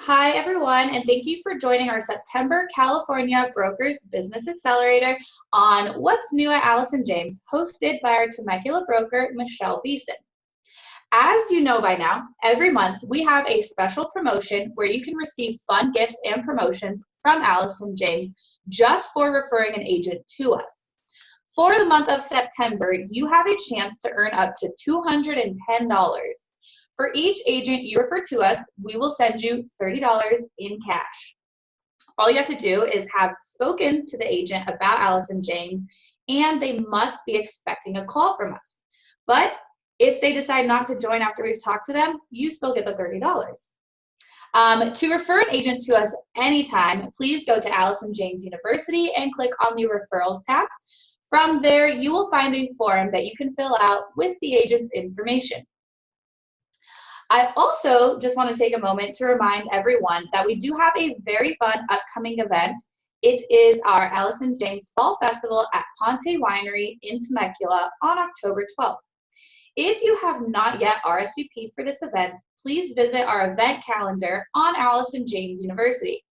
Hi, everyone, and thank you for joining our September California Brokers Business Accelerator on What's New at Allison James, hosted by our Temecula broker, Michelle Beeson. As you know by now, every month we have a special promotion where you can receive fun gifts and promotions from Allison James just for referring an agent to us. For the month of September, you have a chance to earn up to $210. For each agent you refer to us, we will send you $30 in cash. All you have to do is have spoken to the agent about Allison James, and they must be expecting a call from us. But if they decide not to join after we've talked to them, you still get the $30. To refer an agent to us anytime, please go to Allison James University and click on the Referrals tab. From there, you will find a form that you can fill out with the agent's information. I also just want to take a moment to remind everyone that we do have a very fun upcoming event. It is our Allison James Fall Festival at Ponte Winery in Temecula on October 12th. If you have not yet RSVP'd for this event, please visit our event calendar on Allison James University.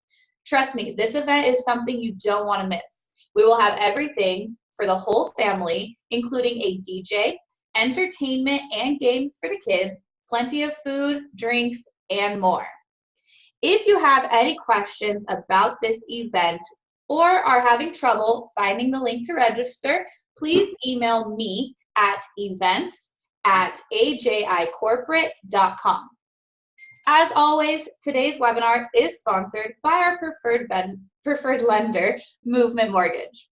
Trust me, this event is something you don't want to miss. We will have everything for the whole family, including a DJ, entertainment, and games for the kids, plenty of food, drinks, and more. If you have any questions about this event or are having trouble finding the link to register, please email me at events@ajicorporate.com. As always, today's webinar is sponsored by our preferred lender, Movement Mortgage.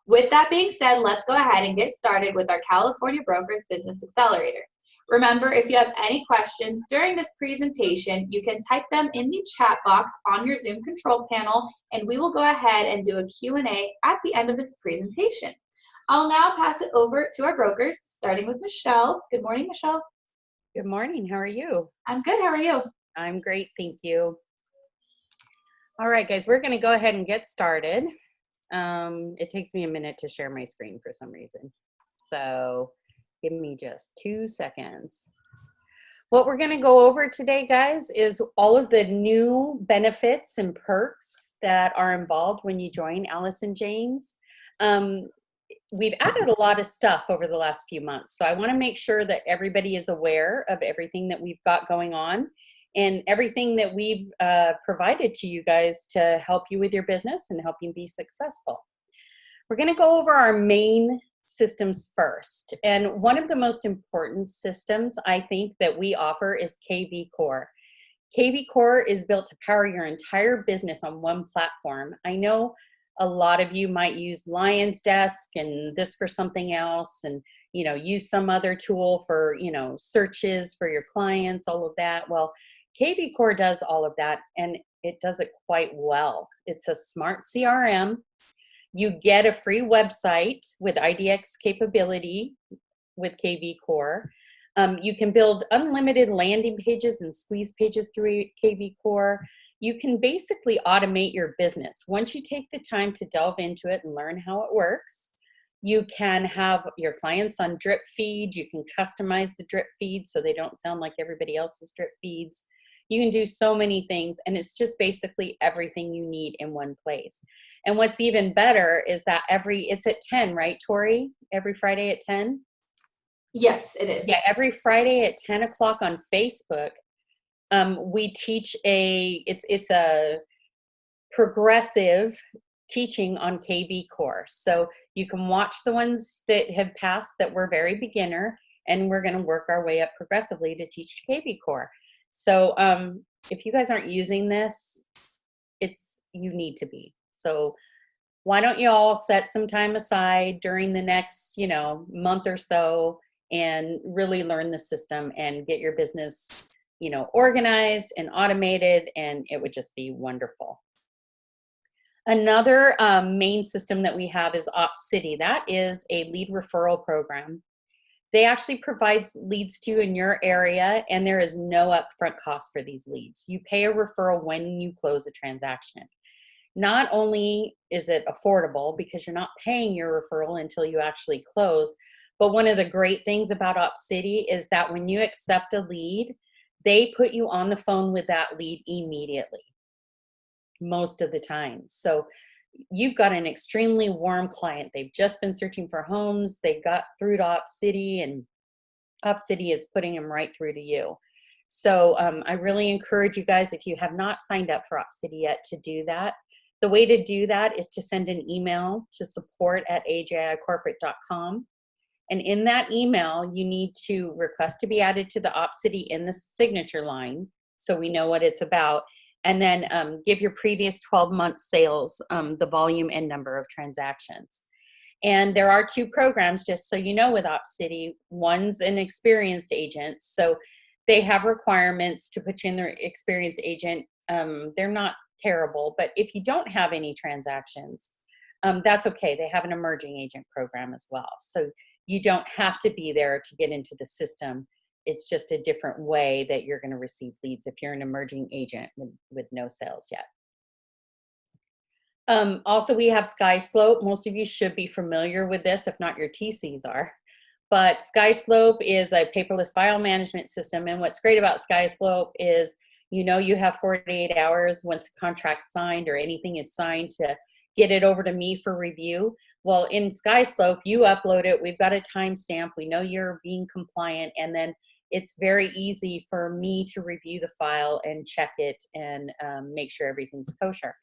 With that being said, let's go ahead and get started with our California Brokers Business Accelerator. Remember, if you have any questions during this presentation, you can type them in the chat box on your Zoom control panel, and we will go ahead and do a Q&A at the end of this presentation. I'll now pass it over to our brokers, starting with Michelle. Good morning, Michelle. Good morning. How are you? I'm good. How are you? I'm great. Thank you. All right, guys, we're going to go ahead and get started. It takes me a minute to share my screen for some reason. So give me just 2 seconds. What we're going to go over today, guys, is all of the new benefits and perks that are involved when you join Allison James. We've added a lot of stuff over the last few months, so I want to make sure that everybody is aware of everything that we've got going on and everything that we've provided to you guys to help you with your business and help you be successful. We're going to go over our main systems first, and one of the most important systems I think that we offer is KV Core. KV Core is built to power your entire business on one platform. I know a lot of you might use Lion's Desk and this for something else, and use some other tool for searches for your clients, all of that. Well, KV Core does all of that, and it does it quite well. It's a smart CRM. You get a free website with IDX capability with KV Core. You can build unlimited landing pages and squeeze pages through KV Core. You can basically automate your business. Once you take the time to delve into it and learn how it works, you can have your clients on drip feeds. You can customize the drip feeds so they don't sound like everybody else's drip feeds. You can do so many things, and it's just basically everything you need in one place. And what's even better is that it's at 10, right, Tori? Every Friday at 10? Yes, it is. Yeah, every Friday at 10 o'clock on Facebook, we teach it's a progressive teaching on KV Core. So you can watch the ones that have passed that were very beginner, and we're going to work our way up progressively to teach KV Core. So if you guys aren't using this, you need to be. So why don't you all set some time aside during the next, month or so and really learn the system and get your business, organized and automated, and it would just be wonderful. Another main system that we have is OpCity. That is a lead referral program. They actually provide leads to you in your area, and there is no upfront cost for these leads. You pay a referral when you close a transaction. Not only is it affordable because you're not paying your referral until you actually close, but one of the great things about OpCity is that when you accept a lead, they put you on the phone with that lead immediately, most of the time. So you've got an extremely warm client. They've just been searching for homes. They got through to Op City, and Op City is putting them right through to you. So I really encourage you guys, if you have not signed up for Op City yet, to do that. The way to do that is to send an email to support@ajicorporate.com. And in that email, you need to request to be added to the Op City in the signature line, so we know what it's about. And then give your previous 12 months sales, the volume and number of transactions. And there are two programs, just so you know, with Op City. One's an experienced agent, so they have requirements to put you in their experienced agent. They're not terrible, but if you don't have any transactions, that's okay. They have an emerging agent program as well. So you don't have to be there to get into the system. It's just a different way that you're going to receive leads if you're an emerging agent with no sales yet. Also, we have SkySlope. Most of you should be familiar with this, if not your TCs are. But SkySlope is a paperless file management system. And what's great about SkySlope is, you know, you have 48 hours once a contract's signed or anything is signed to get it over to me for review. Well, in SkySlope, you upload it. We've got a timestamp. We know you're being compliant. And then it's very easy for me to review the file and check it and make sure everything's kosher.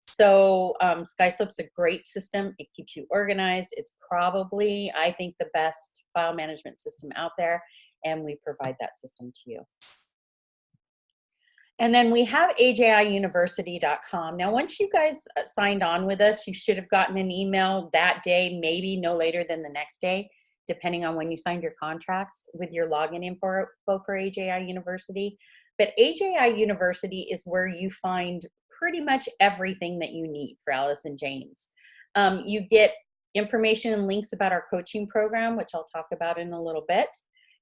So SkySlope's a great system. It keeps you organized. It's probably, I think, the best file management system out there, and we provide that system to you. And then we have ajiuniversity.com. Now, once you guys signed on with us, you should have gotten an email that day, maybe no later than the next day, depending on when you signed your contracts, with your login info for AJI University. But AJI University is where you find pretty much everything that you need for Allison James. You get information and links about our coaching program, which I'll talk about in a little bit.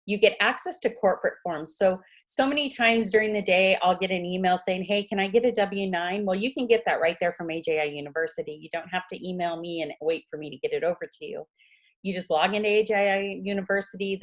You get access to corporate forms. So many times during the day, I'll get an email saying, hey, can I get a W-9? Well, you can get that right there from AJI University. You don't have to email me and wait for me to get it over to you. You just log into AJI University.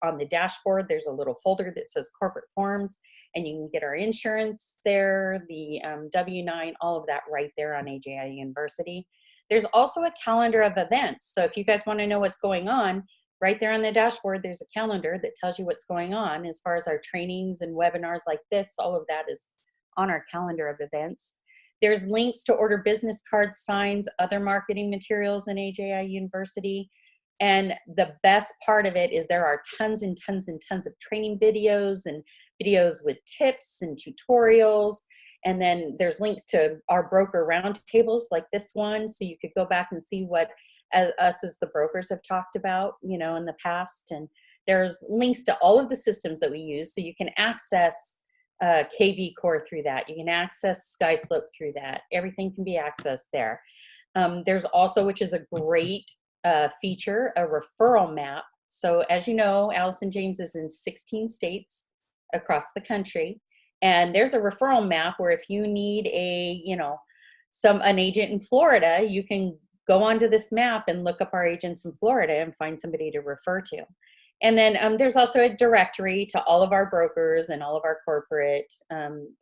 On the dashboard, there's a little folder that says corporate forms, and you can get our insurance there, the W-9, all of that right there on AJI University. There's also a calendar of events. So if you guys want to know what's going on, right there on the dashboard, there's a calendar that tells you what's going on as far as our trainings and webinars like this. All of that is on our calendar of events. There's links to order business cards, signs, other marketing materials in AJI University. And the best part of it is there are tons and tons and tons of training videos and videos with tips and tutorials. And then there's links to our broker roundtables like this one. So you could go back and see what us as the brokers have talked about, you know, in the past. And there's links to all of the systems that we use. So you can access KV Core through that. You can access SkySlope through that. Everything can be accessed there. There's also, which is a great feature, a referral map. So as you know, Allison James is in 16 states across the country. And there's a referral map where if you need an agent in Florida, you can go onto this map and look up our agents in Florida and find somebody to refer to. And then there's also a directory to all of our brokers and all of our corporate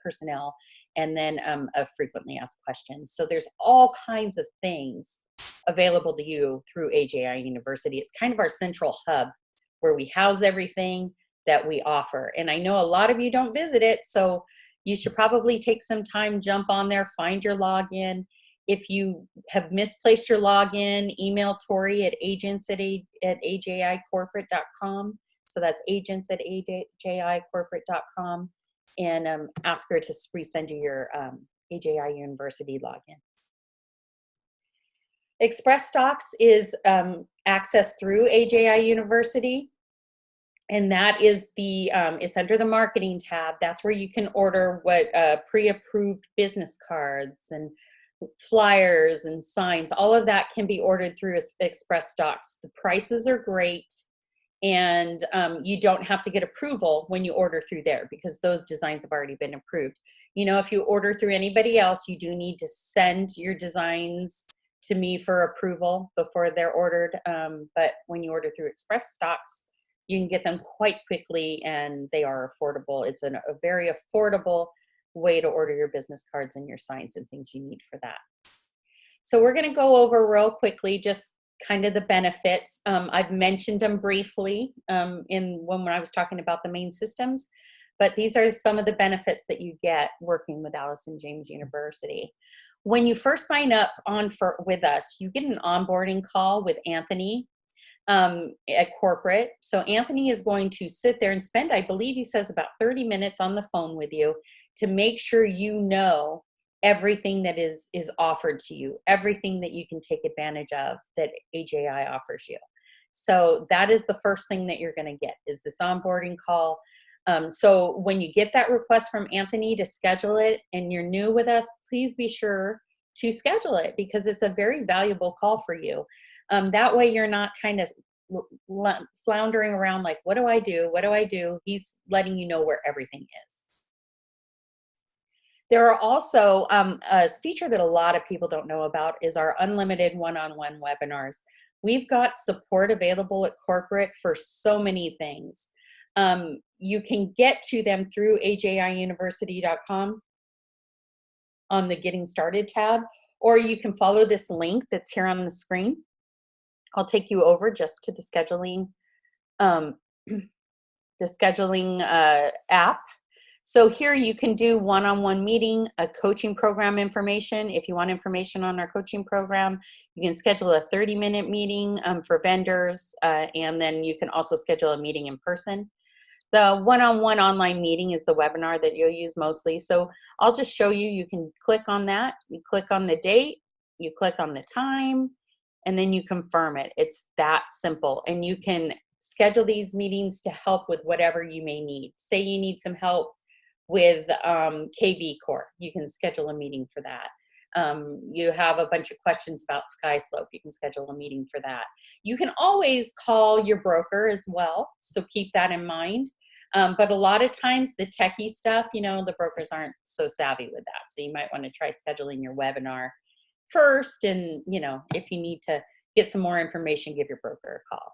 personnel, and then a frequently asked questions. So there's all kinds of things available to you through AJI University. It's kind of our central hub where we house everything that we offer. And I know a lot of you don't visit it, so you should probably take some time, jump on there, find your login. If you have misplaced your login, email Tori at agents@ajicorporate.com. So that's agents@ajicorporate.com, and ask her to resend you your AJI University login. Express Stocks is accessed through AJI University. And that is it's under the marketing tab. That's where you can order what pre-approved business cards and flyers and signs. All of that can be ordered through Express Stocks. The prices are great, and you don't have to get approval when you order through there because those designs have already been approved. You know, if you order through anybody else, you do need to send your designs to me for approval before they're ordered. But when you order through Express Stocks, You can get them quite quickly, and they are affordable. It's a very affordable way to order your business cards and your signs and things you need for that. So we're going to go over real quickly just kind of the benefits. I've mentioned them briefly when I was talking about the main systems, but these are some of the benefits that you get working with Allison James University. When you first sign up with us, you get an onboarding call with Anthony at corporate. So Anthony is going to sit there and spend, I believe he says, about 30 minutes on the phone with you to make sure you know everything that is offered to you, everything that you can take advantage of that AJI offers you. So that is the first thing that you're going to get, is this onboarding call. So when you get that request from Anthony to schedule it and you're new with us, please be sure to schedule it, because it's a very valuable call for you. That way you're not kind of floundering around like, what do I do? What do I do? He's letting you know where everything is. There are also a feature that a lot of people don't know about is our unlimited one-on-one webinars. We've got support available at corporate for so many things. You can get to them through ajiuniversity.com on the Getting Started tab, or you can follow this link that's here on the screen. I'll take you over just to the scheduling app. So here you can do one-on-one meeting, a coaching program information. If you want information on our coaching program, you can schedule a 30-minute meeting for vendors, and then you can also schedule a meeting in person. The one-on-one online meeting is the webinar that you'll use mostly. So I'll just show you. You can click on that. You click on the date, you click on the time, and then you confirm it. It's that simple. And you can schedule these meetings to help with whatever you may need. Say you need some help with KV Core, you can schedule a meeting for that. You have a bunch of questions about SkySlope, you can schedule a meeting for that. You can always call your broker as well, so keep that in mind. But a lot of times the techie stuff, the brokers aren't so savvy with that. So you might want to try scheduling your webinar first, and if you need to get some more information, give your broker a call.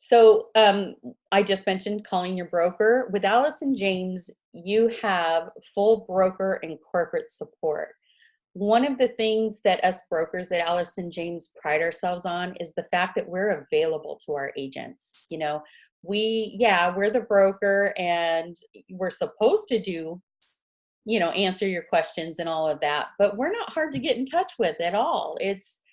So I just mentioned calling your broker. With Allison James, you have full broker and corporate support. One of the things that us brokers at Allison James pride ourselves on is the fact that we're available to our agents. We're the broker, and we're supposed to do, answer your questions and all of that, but we're not hard to get in touch with at all. It's,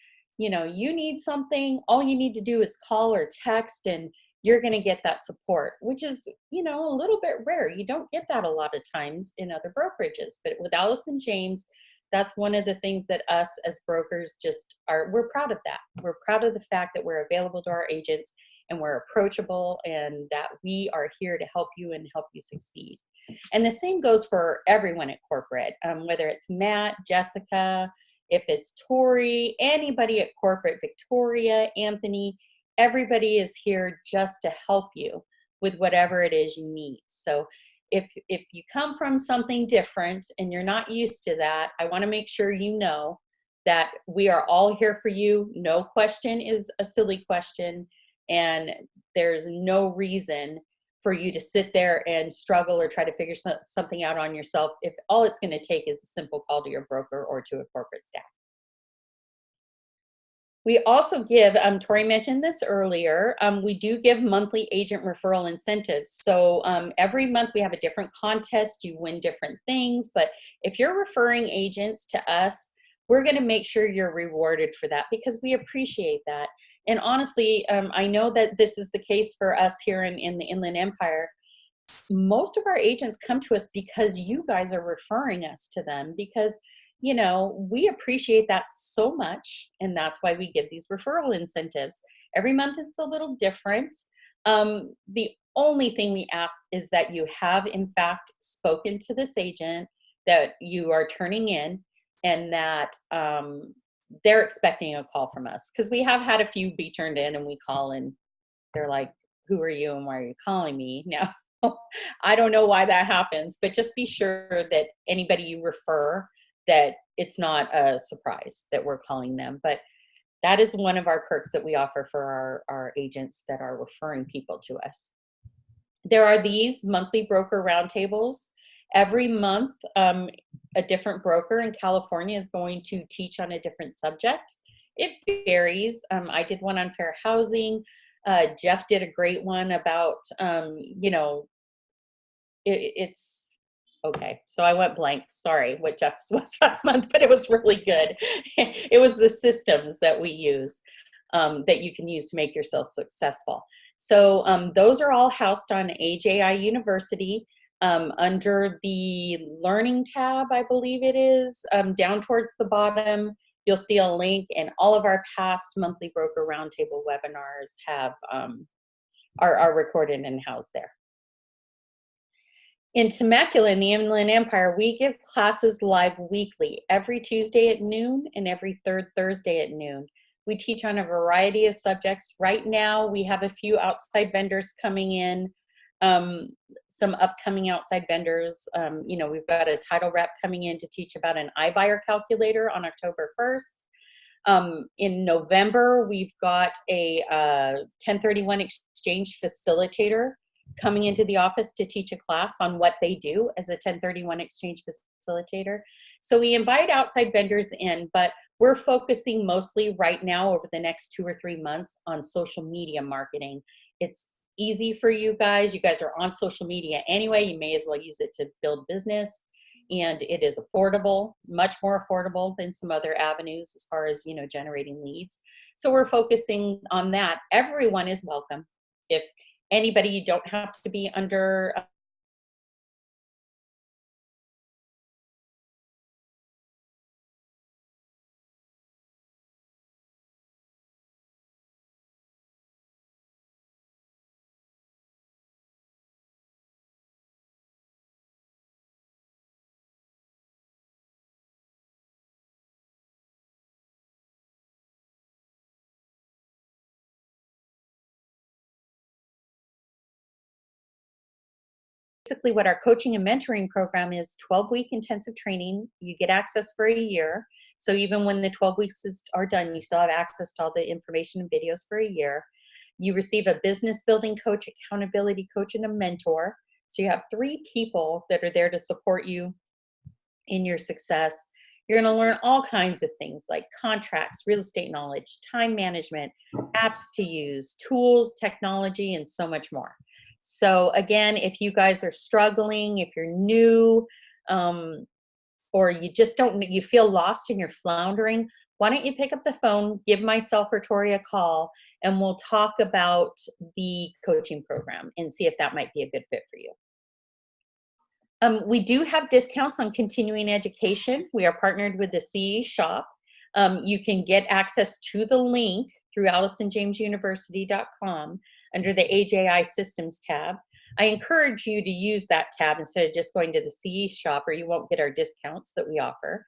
you need something, all you need to do is call or text, and you're going to get that support, which is, a little bit rare. You don't get that a lot of times in other brokerages, but with Allison James, that's one of the things that us as brokers we're proud of that. We're proud of the fact that we're available to our agents, and we're approachable, and that we are here to help you and help you succeed. And the same goes for everyone at corporate, whether it's Matt, Jessica, if it's Tori, anybody at corporate, Victoria, Anthony, everybody is here just to help you with whatever it is you need. So if you come from something different and you're not used to that, I want to make sure you know that we are all here for you. No question is a silly question, and there's no reason for you to sit there and struggle or try to figure something out on yourself if all it's going to take is a simple call to your broker or to a corporate staff. We also give, Tori mentioned this earlier, we do give monthly agent referral incentives. So every month we have a different contest, you win different things, but if you're referring agents to us, we're going to make sure you're rewarded for that, because we appreciate that. And honestly, I know that this is the case for us here in the Inland Empire. Most of our agents come to us because you guys are referring us to them, because we appreciate that so much, and that's why we give these referral incentives. Every month it's a little different. The only thing we ask is that you have in fact spoken to this agent that you are turning in, and that they're expecting a call from us, because we have had a few be turned in and we call and they're like, who are you and why are you calling me? Now, I don't know why that happens, but just be sure that anybody you refer, that it's not a surprise that we're calling them. But That is one of our perks that we offer for our agents that are referring people to us. There are these monthly broker roundtables. Every month, a different broker in California is going to teach on a different subject. It varies. I did one on fair housing. Jeff did a great one about, you know, it's okay. So I went blank. Sorry what Jeff's was last month, but it was really good. It was the systems that we use that you can use to make yourself successful. So those are all housed on AJI University under the Learning tab, I believe it is. Down towards the bottom, you'll see a link, and all of our past monthly broker roundtable webinars have are recorded and housed there. In Temecula, in the Inland Empire, we give classes live weekly, every Tuesday at noon and every third Thursday at noon. We teach on a variety of subjects. Right now, we have a few outside vendors coming in, some upcoming outside vendors. You know, we've got a title rep coming in to teach about an iBuyer calculator on October 1st. In November, we've got a 1031 exchange facilitator coming into the office to teach a class on what they do as a 1031 exchange facilitator. So we invite outside vendors in, but we're focusing mostly right now over the next 2 or 3 months on social media marketing. It's easy for you guys. You guys are on social media anyway. You may as well use it to build business. And it is affordable, much more affordable than some other avenues as far as, you know, generating leads. So we're focusing on that. Everyone is welcome. If anybody, you don't have to be under basically what our coaching and mentoring program is. 12-week intensive training. You get access for a year. So even when the 12 weeks are done, you still have access to all the information and videos for a year. You receive a business building coach, accountability coach, and a mentor. So you have 3 people that are there to support you in your success. You're going to learn all kinds of things like contracts, real estate knowledge, time management, apps to use, tools, technology, and so much more. So again, if you guys are struggling, if you're new, or you just don't, you feel lost and you're floundering, why don't you pick up the phone, give myself or Tori a call, and we'll talk about the coaching program and see if that might be a good fit for you. We do have discounts on continuing education. We are partnered with the CE Shop. You can get access to the link through AllisonJamesUniversity.com under the AJI Systems tab. I encourage you to use that tab instead of just going to the CE Shop, or you won't get our discounts that we offer.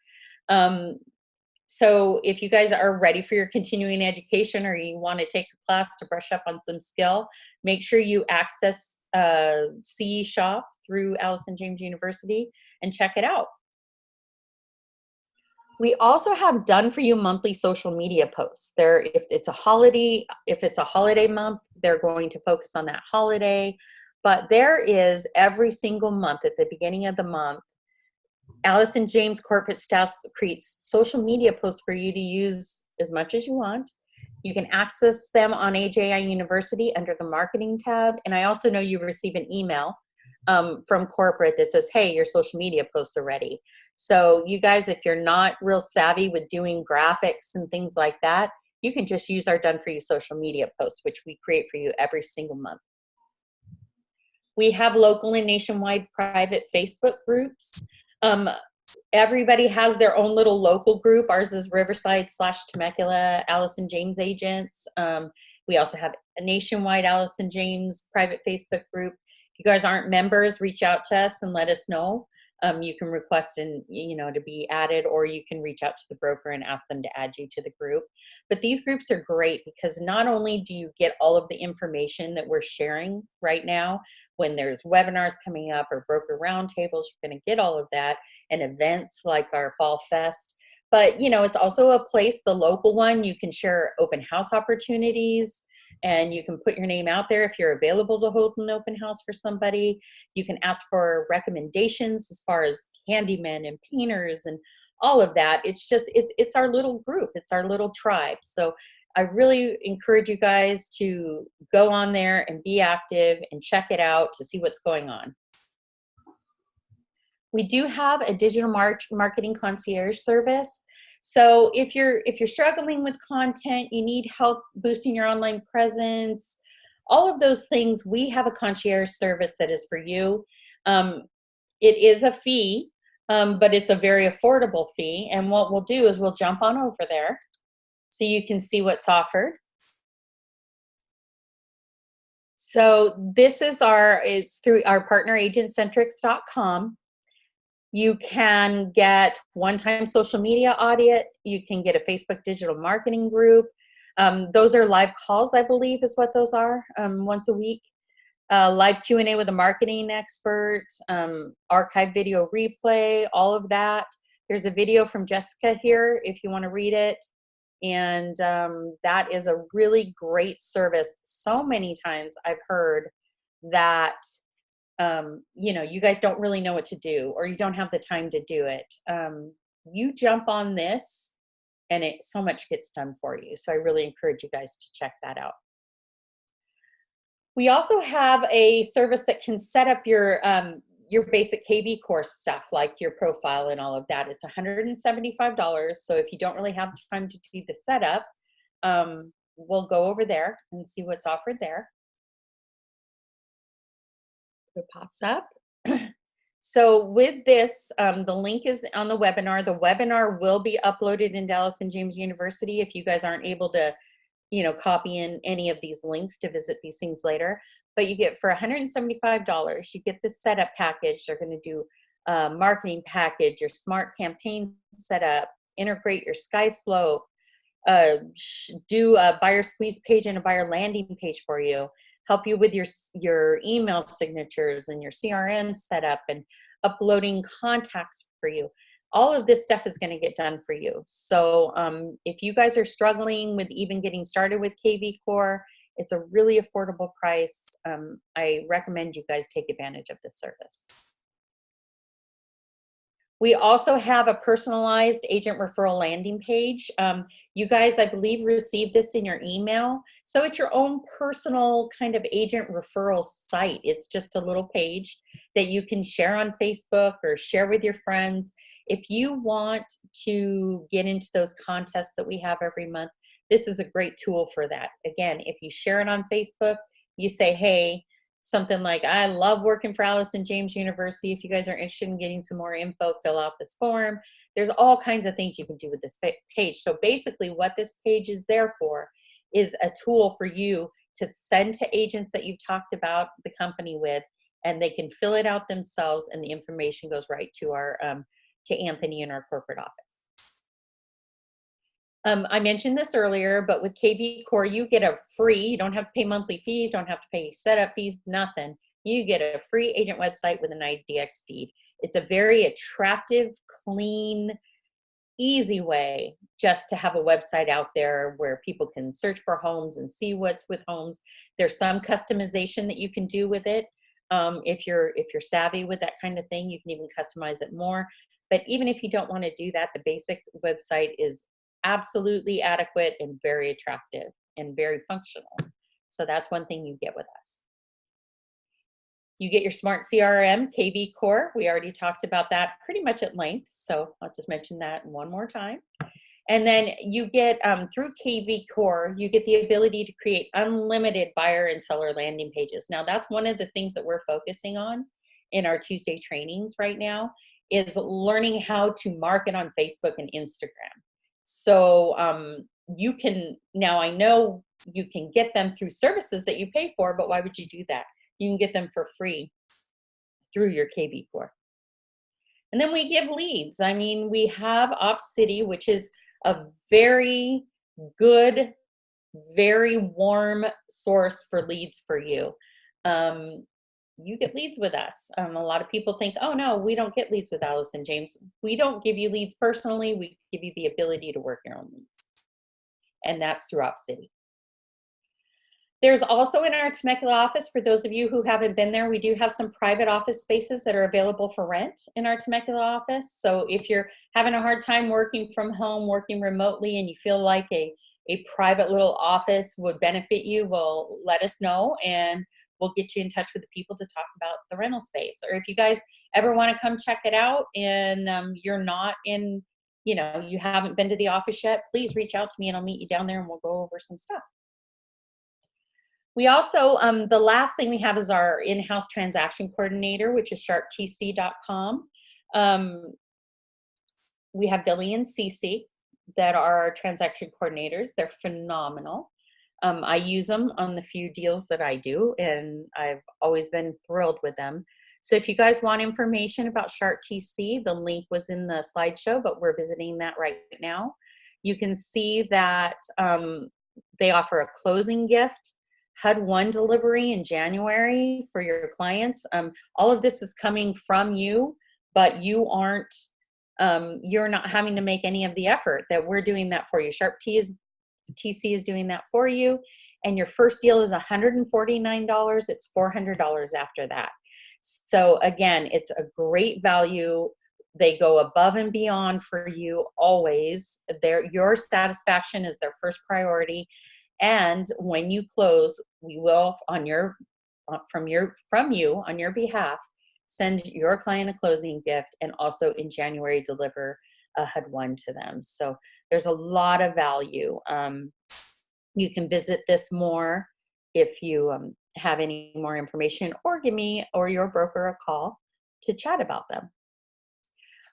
So if you guys are ready for your continuing education, or you want to take a class to brush up on some skill, make sure you access CE Shop through Allison James University and check it out. We also have done for you monthly social media posts. If it's a holiday month, they're going to focus on that holiday. But there is every single month at the beginning of the month, Allison James corporate staff creates social media posts for you to use as much as you want. You can access them on AJI University under the marketing tab. And I also know you receive an email from corporate that says, hey, your social media posts are ready. So you guys, if you're not real savvy with doing graphics and things like that, you can just use our done for you social media posts, which we create for you every single month. We have local and nationwide private Facebook groups. Everybody has their own little local group. Ours is Riverside/Temecula Allison James agents. We also have a nationwide Allison James private Facebook group. If you guys aren't members, reach out to us and let us know. You can request to be added, or you can reach out to the broker and ask them to add you to the group. But these groups are great because not only do you get all of the information that we're sharing right now, when there's webinars coming up or broker roundtables, you're going to get all of that, and events like our Fall Fest. But, you know, it's also a place, the local one, you can share open house opportunities, and you can put your name out there if you're available to hold an open house for somebody. You can ask for recommendations as far as handymen and painters and all of that. It's just, it's our little group. It's our little tribe. So I really encourage you guys to go on there and be active and check it out to see what's going on. We do have a digital marketing concierge service. So if you're struggling with content, you need help boosting your online presence, all of those things, we have a concierge service that is for you. It is a fee, but it's a very affordable fee. And what we'll do is we'll jump on over there so you can see what's offered. So this is it's through our partner agentcentrics.com. You can get one-time social media audit. You can get a Facebook digital marketing group. Those are live calls, I believe is what those are, once a week. Live Q&A with a marketing expert, archive video replay, all of that. There's a video from Jessica here if you want to read it. And that is a really great service. So many times I've heard that you know, you guys don't really know what to do, or you don't have the time to do it. You jump on this and so much gets done for you. So I really encourage you guys to check that out. We also have a service that can set up your basic KV course stuff, like your profile and all of that. It's $175. So if you don't really have time to do the setup, we'll go over there and see what's offered there. It pops up. So with this, the link is on the webinar. The webinar will be uploaded into Allison James University if you guys aren't able to, you know, copy in any of these links to visit these things later. But you get for $175, you get the setup package. They're going to do a marketing package, your smart campaign setup, integrate your Sky Slope, do a buyer squeeze page and a buyer landing page for you, help you with your email signatures and your CRM setup and uploading contacts for you. All of this stuff is going to get done for you. So if you guys are struggling with even getting started with KV Core, it's a really affordable price. I recommend you guys take advantage of this service. We also have a personalized agent referral landing page. You guys, I believe, received this in your email. So it's your own personal kind of agent referral site. It's just a little page that you can share on Facebook or share with your friends. If you want to get into those contests that we have every month, this is a great tool for that. Again, if you share it on Facebook, you say, hey, something like, I love working for Allison James University. If you guys are interested in getting some more info, fill out this form. There's all kinds of things you can do with this page. So basically what this page is there for is a tool for you to send to agents that you've talked about the company with, and they can fill it out themselves, and the information goes right to our to Anthony in our corporate office. I mentioned this earlier, but with KV Core, you get a free, you don't have to pay monthly fees, don't have to pay setup fees, nothing. You get a free agent website with an IDX feed. It's a very attractive, clean, easy way just to have a website out there where people can search for homes and see what's with homes. There's some customization that you can do with it. If you're savvy with that kind of thing, you can even customize it more. But even if you don't want to do that, the basic website is absolutely adequate and very attractive and very functional. So that's one thing you get with us. You get your smart CRM, KV Core. We already talked about that pretty much at length, so I'll just mention that one more time. And then you get, through KV Core, you get the ability to create unlimited buyer and seller landing pages. Now that's one of the things that we're focusing on in our Tuesday trainings right now, is learning how to market on Facebook and Instagram. So you can, now I know you can get them through services that you pay for, but why would you do that? You can get them for free through your KV Core. And then we give leads. I mean, we have OpsCity, which is a very good, very warm source for leads for you. you get leads with us. A lot of people think, oh no, we don't get leads with Allison James. We don't give you leads personally. We give you the ability to work your own leads. And that's through OpCity. There's also in our Temecula office, for those of you who haven't been there, we do have some private office spaces that are available for rent in our Temecula office. So if you're having a hard time working from home, working remotely, and you feel like a private little office would benefit you, well, let us know and we'll get you in touch with the people to talk about the rental space. Or if you guys ever want to come check it out and you're not in, you know, you haven't been to the office yet, please reach out to me and I'll meet you down there and we'll go over some stuff. We also, the last thing we have is our in-house transaction coordinator, which is sharptc.com. We have Billy and Cece that are our transaction coordinators. They're phenomenal. I use them on the few deals that I do, and I've always been thrilled with them. So if you guys want information about SharpTC, the link was in the slideshow, but we're visiting that right now. You can see that they offer a closing gift, HUD-1 delivery in January for your clients. All of this is coming from you, but you aren't, you're not having to make any of the effort. That we're doing that for you. SharpTC is doing that for you. And your first deal is $149. It's $400 after that. So again, it's a great value. They go above and beyond for you always. Your satisfaction is their first priority. And when you close, we will, from you on your behalf, send your client a closing gift, and also in January deliver a HUD-1 to them. So there's a lot of value. You can visit this more if you have any more information, or give me or your broker a call to chat about them.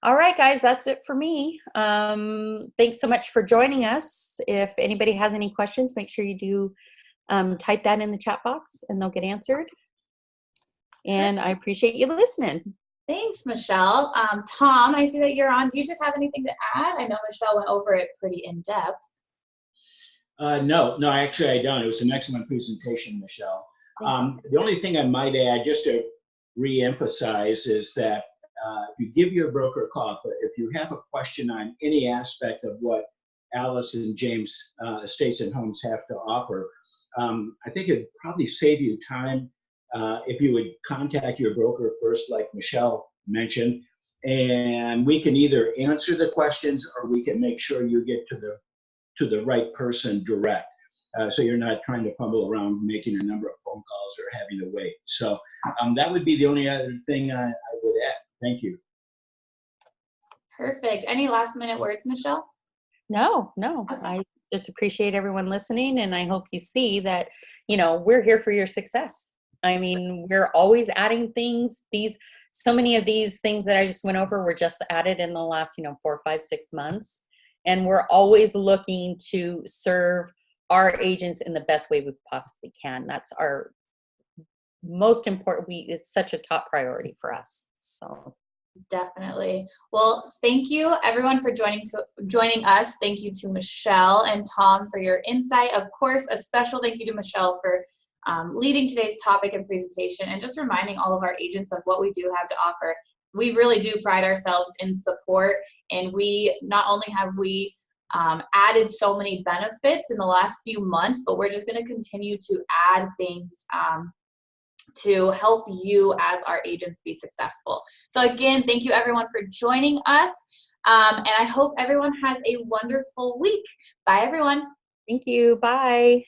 All right, guys, that's it for me. Thanks so much for joining us. If anybody has any questions, make sure you do type that in the chat box and they'll get answered. And I appreciate you listening. Thanks, Michelle. Tom, I see that you're on. Do you just have anything to add? I know Michelle went over it pretty in depth. No, actually I don't. It was an excellent presentation, Michelle. The only thing I might add, just to re-emphasize, is that you give your broker a call. But if you have a question on any aspect of what Allison James Estates and Homes have to offer, I think it'd probably save you time if you would contact your broker first, like Michelle mentioned, and we can either answer the questions or we can make sure you get to the right person direct. So you're not trying to fumble around making a number of phone calls or having to wait. So that would be the only other thing I would add. Thank you. Perfect. Any last minute words, Michelle? No. I just appreciate everyone listening, and I hope you see that, you know, we're here for your success. I mean, we're always adding things. So many of these things that I just went over were just added in the last, 4, 5, 6 months. And we're always looking to serve our agents in the best way we possibly can. That's our most important. It's such a top priority for us. So definitely. Well, thank you everyone for joining us. Thank you to Michelle and Tom for your insight. Of course, a special thank you to Michelle for leading today's topic and presentation, and just reminding all of our agents of what we do have to offer. We really do pride ourselves in support, and we not only have we added so many benefits in the last few months, but we're just going to continue to add things to help you as our agents be successful. So again, thank you everyone for joining us, and I hope everyone has a wonderful week. Bye everyone. Thank you. Bye.